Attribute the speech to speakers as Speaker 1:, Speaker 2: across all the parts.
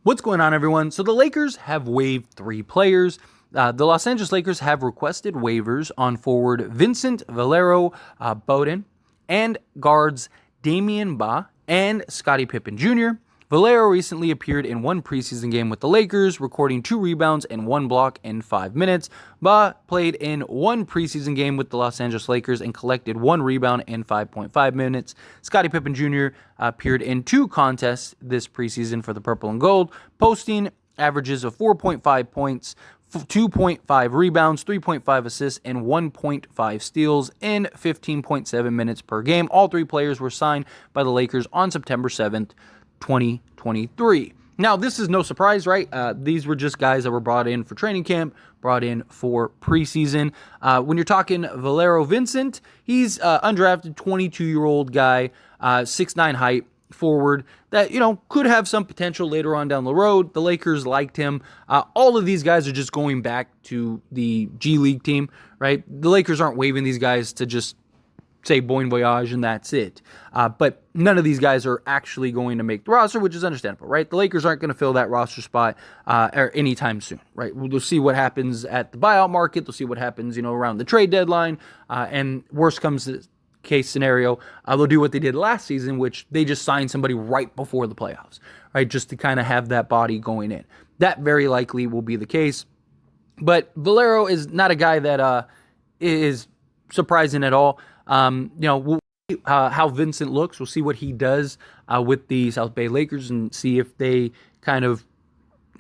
Speaker 1: What's going on, everyone? So the Lakers have waived 3 players. The Los Angeles Lakers have requested waivers on forward Vincent Valero Bowden and guards Damian Ba and Scotty Pippen Jr. Valero recently appeared in one preseason game with the Lakers, recording 2 rebounds and 1 block in 5 minutes. Ba played in one preseason game with the Los Angeles Lakers and collected 1 rebound in 5.5 minutes. Scotty Pippen Jr. appeared in 2 contests this preseason for the Purple and Gold, posting averages of 4.5 points, 2.5 rebounds, 3.5 assists, and 1.5 steals in 15.7 minutes per game. All 3 players were signed by the Lakers on September 7th, 2023. Now, this is no surprise, right? These were just guys that were brought in for training camp, brought in for preseason. When you're talking Valero Vincent, he's undrafted 22-year-old guy, 6'9" height, forward that, could have some potential later on down the road. The Lakers liked him. All of these guys are just going back to the G League team, right? The Lakers aren't waiving these guys to just say bon voyage and that's it. But none of these guys are actually going to make the roster, which is understandable, right? The Lakers aren't going to fill that roster spot anytime soon, right? We'll see what happens at the buyout market. They'll see what happens, around the trade deadline. And worst comes to case scenario, they'll do what they did last season, which they just signed somebody right before the playoffs, right? Just to kind of have that body going in. That very likely will be the case. But Valero is not a guy that is surprising at all. We'll see how Vincent looks. We'll see what he does with the South Bay Lakers and see if they kind of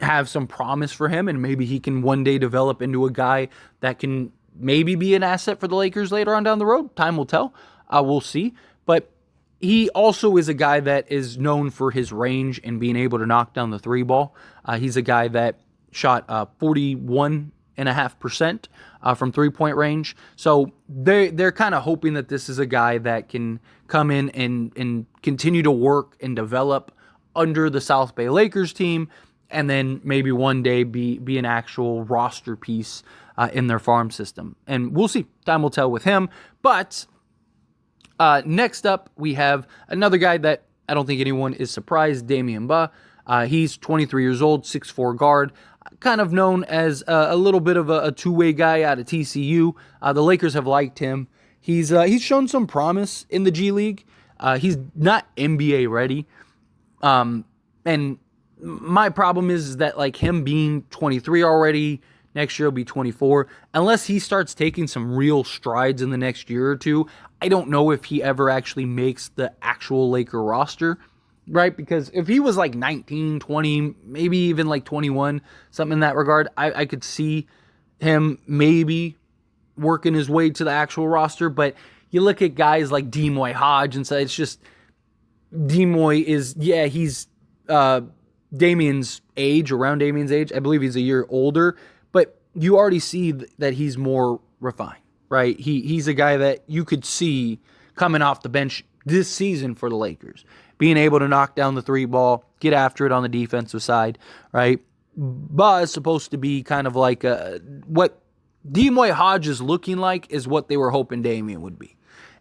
Speaker 1: have some promise for him, and maybe he can one day develop into a guy that can maybe be an asset for the Lakers later on down the road. Time will tell. We'll see. But he also is a guy that is known for his range and being able to knock down the 3 ball. He's a guy that shot 41.5% from 3-point range. So they're kind of hoping that this is a guy that can come in and continue to work and develop under the South Bay Lakers team, and then maybe one day be an actual roster piece in their farm system. And we'll see. Time will tell with him. But next up, we have another guy that I don't think anyone is surprised, Damian Ba. He's 23 years old, 6'4" guard, kind of known as a little bit of a two-way guy out of TCU. The Lakers have liked him. He's shown some promise in the G League. He's not NBA ready. And my problem is that, like, him being 23 already, next year he'll be 24. Unless he starts taking some real strides in the next year or two, I don't know if he ever actually makes the actual Laker roster, right? Because if he was like 19, 20, maybe even like 21, something in that regard, I could see him maybe working his way to the actual roster. But you look at guys like Demoy Hodge and say, it's just, Demoy is, he's Damian's age, around Damian's age. I believe he's a year older, but you already see that he's more refined, right? He's a guy that you could see coming off the bench this season for the Lakers, being able to knock down the 3 ball, get after it on the defensive side, right? But it's supposed to be kind of like what Demoy Hodge is looking like is what they were hoping Damian would be.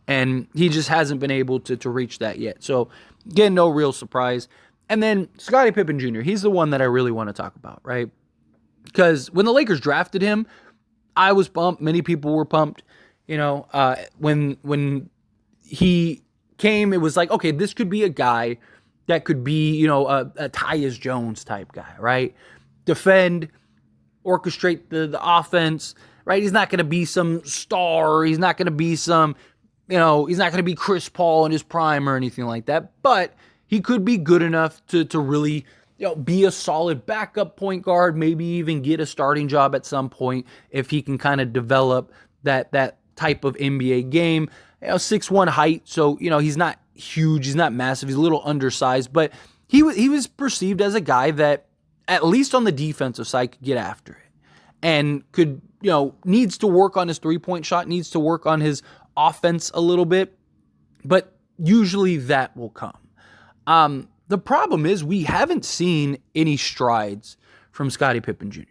Speaker 1: And he just hasn't been able to reach that yet. So, again, no real surprise. And then Scotty Pippen Jr., he's the one that I really want to talk about, right? Because when the Lakers drafted him, I was pumped. Many people were pumped. When he came, it was like, okay, this could be a guy that could be, a Tyus Jones type guy, right? Defend, orchestrate the offense, right? He's not going to be some star. He's not going to be some, he's not going to be Chris Paul in his prime or anything like that. But he could be good enough to really, be a solid backup point guard, maybe even get a starting job at some point if he can kind of develop that type of NBA game. 6'1" height, so he's not huge, he's not massive, he's a little undersized, but he was perceived as a guy that at least on the defensive side could get after it and could, needs to work on his 3-point shot, needs to work on his offense a little bit, but usually that will come. The problem is we haven't seen any strides from Scotty Pippen Jr.,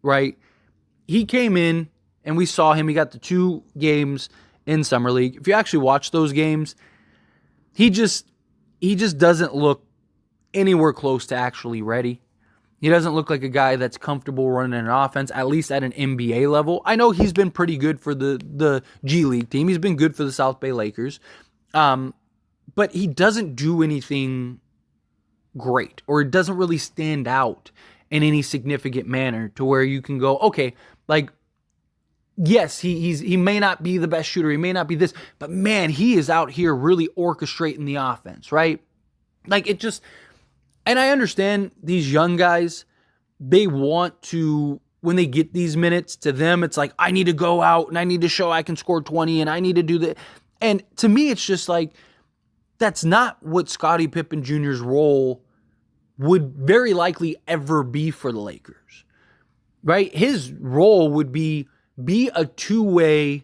Speaker 1: right? He came in and we saw him. He got the 2 games in Summer League. If you actually watch those games, he just doesn't look anywhere close to actually ready, He doesn't look like a guy that's comfortable running an offense, at least at an NBA level. I know he's been pretty good for the G League team. He's been good for the South Bay Lakers. But he doesn't do anything great, or it doesn't really stand out in any significant manner to where you can go, okay, like, yes, he may not be the best shooter, he may not be this, but man, he is out here really orchestrating the offense, right? Like, it just, and I understand these young guys, they want to, when they get these minutes, to them, it's like, I need to go out and I need to show I can score 20 and I need to do that. And to me, it's just like, that's not what Scotty Pippen Jr.'s role would very likely ever be for the Lakers, right? His role would be a two-way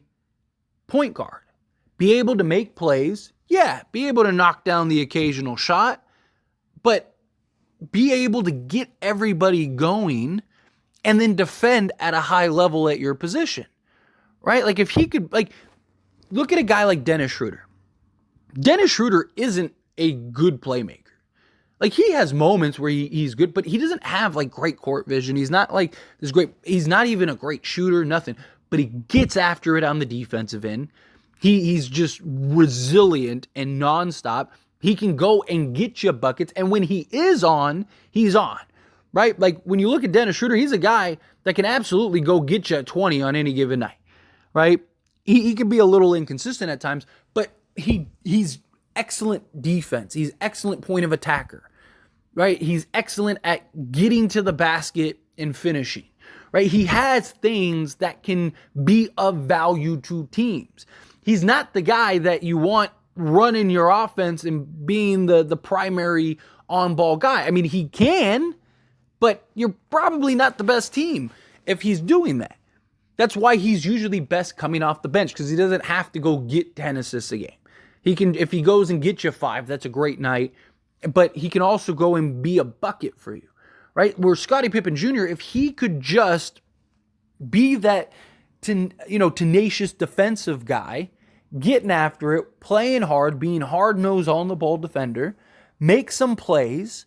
Speaker 1: point guard. Be able to make plays, be able to knock down the occasional shot, but be able to get everybody going and then defend at a high level at your position, right? Like, if he could, like, look at a guy like Dennis Schroeder. Dennis Schroeder isn't a good playmaker. Like, he has moments where he's good, but he doesn't have, like, great court vision. He's not, like, this great, he's not even a great shooter, nothing. But he gets after it on the defensive end. He's just resilient and nonstop. He can go and get you buckets, and when he is on, he's on, right? Like, when you look at Dennis Schroeder, he's a guy that can absolutely go get you at 20 on any given night, right? He can be a little inconsistent at times, but he's excellent defense. He's excellent point of attacker, right? He's excellent at getting to the basket and finishing, right? He has things that can be of value to teams. He's not the guy that you want running your offense and being the primary on-ball guy. I mean, he can, but you're probably not the best team if he's doing that. That's why he's usually best coming off the bench, because he doesn't have to go get 10 assists a game. He can, if he goes and gets you 5, that's a great night, but he can also go and be a bucket for you, right? Where Scotty Pippen Jr., if he could just be that, tenacious defensive guy, getting after it, playing hard, being hard-nosed on-the-ball defender, make some plays,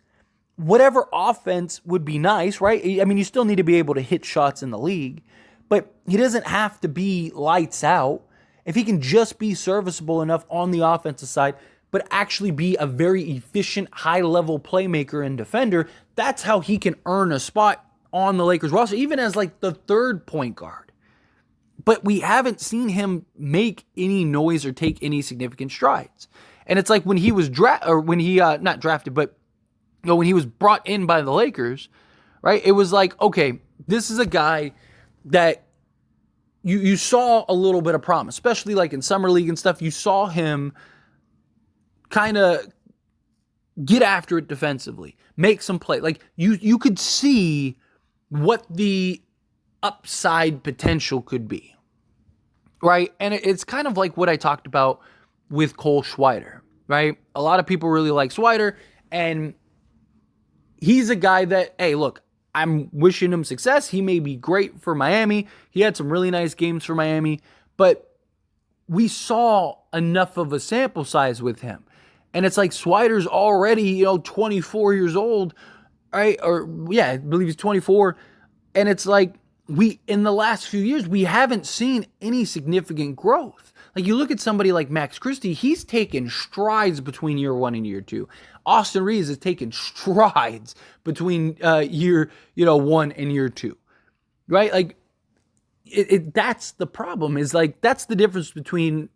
Speaker 1: whatever offense would be nice, right? I mean, you still need to be able to hit shots in the league, but he doesn't have to be lights out. If he can just be serviceable enough on the offensive side, but actually be a very efficient, high-level playmaker and defender, that's how he can earn a spot on the Lakers roster, even as like the third point guard. But we haven't seen him make any noise or take any significant strides. And it's like when he was when he was brought in by the Lakers, right? It was like, okay, this is a guy that you saw a little bit of promise, especially like in summer league and stuff. You saw him kind of get after it defensively, make some play. Like you could see what the upside potential could be, right? And it's kind of like what I talked about with Cole Schwider, right? A lot of people really like Schwider, and he's a guy that, hey, look, I'm wishing him success. He may be great for Miami. He had some really nice games for Miami, but we saw enough of a sample size with him. And it's like Schwider's already, 24 years old, right? I believe he's 24. And it's like in the last few years, we haven't seen any significant growth. Like, you look at somebody like Max Christie, he's taken strides between year 1 and year 2. Austin Reeves has taken strides between year 1 and year 2, right? Like, that's the problem, is like, that's the difference between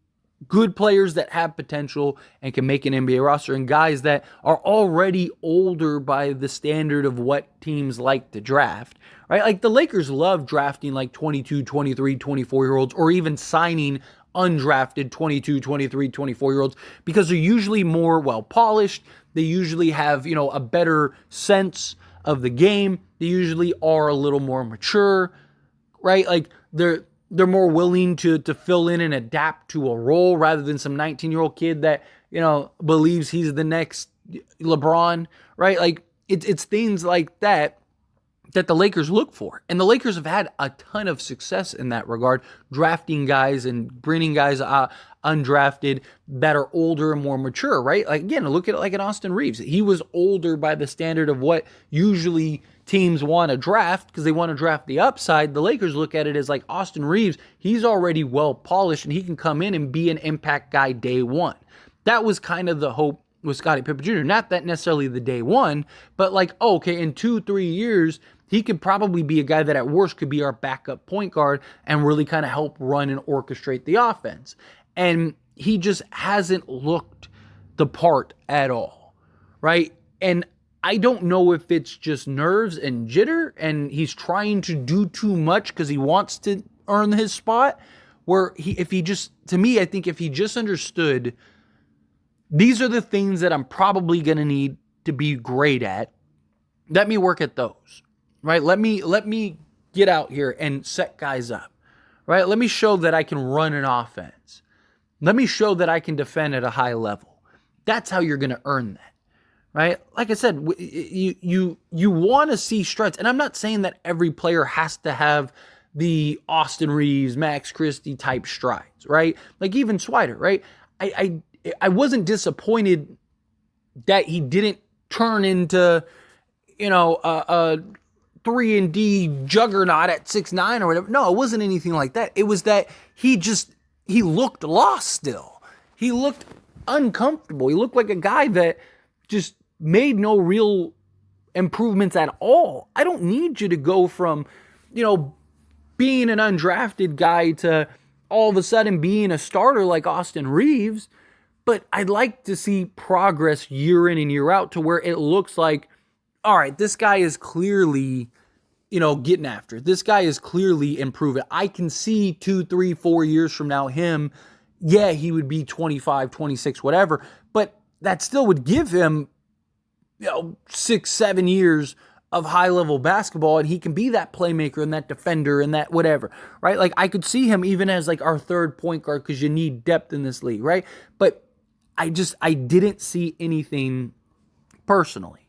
Speaker 1: good players that have potential and can make an NBA roster and guys that are already older by the standard of what teams like to draft, right? Like, the Lakers love drafting like 22, 23, 24-year-olds, or even signing undrafted 22, 23, 24-year-olds, because they're usually more well-polished. They usually have, a better sense of the game. They usually are a little more mature, right? Like, they're more willing to fill in and adapt to a role rather than some 19-year-old kid that, believes he's the next LeBron, right? Like, it's things like that the Lakers look for. And the Lakers have had a ton of success in that regard, drafting guys and bringing guys undrafted that are older and more mature, right? Like, again, look at it like an Austin Reeves. He was older by the standard of what usually teams want to draft because they want to draft the upside, the Lakers look at it as like Austin Reeves, he's already well polished and he can come in and be an impact guy day one. That was kind of the hope with Scotty Pippen Jr. Not that necessarily the day one, but like, oh, okay, in 2-3 years, he could probably be a guy that at worst could be our backup point guard and really kind of help run and orchestrate the offense. And he just hasn't looked the part at all, right? And I don't know if it's just nerves and jitter and he's trying to do too much because he wants to earn his spot, where I think if he just understood these are the things that I'm probably going to need to be great at, let me work at those, right? Let me get out here and set guys up, right? Let me show that I can run an offense. Let me show that I can defend at a high level. That's how you're going to earn that, right? Like I said, you want to see strides. And I'm not saying that every player has to have the Austin Reeves, Max Christie type strides, right? Like even Swider, right? I wasn't disappointed that he didn't turn into, a 3-and-D juggernaut at 6'9" or whatever. No, it wasn't anything like that. It was that he looked lost still. He looked uncomfortable. He looked like a guy that just made no real improvements at all. I don't need you to go from, being an undrafted guy to all of a sudden being a starter like Austin Reeves. But I'd like to see progress year in and year out to where it looks like, all right, this guy is clearly, getting after it. This guy is clearly improving. I can see 2, 3, 4 years from now him, he would be 25, 26, whatever. But that still would give him, 6, 7 years of high-level basketball, and he can be that playmaker and that defender and that whatever, right? Like, I could see him even as, like, our third point guard because you need depth in this league, right? But I didn't see anything personally.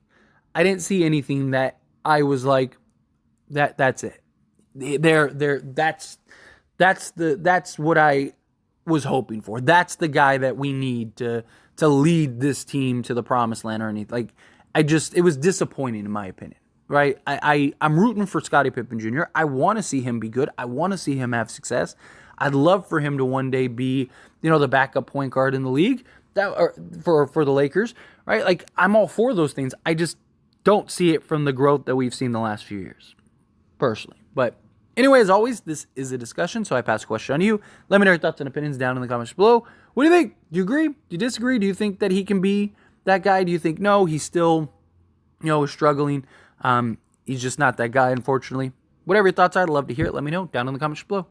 Speaker 1: I didn't see anything that I was like, that's it. That's what I was hoping for. That's the guy that we need to lead this team to the promised land or anything. Like, it was disappointing in my opinion, right? I'm rooting for Scotty Pippen Jr. I want to see him be good. I want to see him have success. I'd love for him to one day be, the backup point guard in the league for the Lakers, right? Like, I'm all for those things. I just don't see it from the growth that we've seen the last few years, personally. But anyway, as always, this is a discussion, so I pass the question on to you. Let me know your thoughts and opinions down in the comments below. What do you think? Do you agree? Do you disagree? Do you think that he can be that guy? Do you think, no, he's still, is struggling? He's just not that guy, unfortunately. Whatever your thoughts are, I'd love to hear it. Let me know down in the comments below.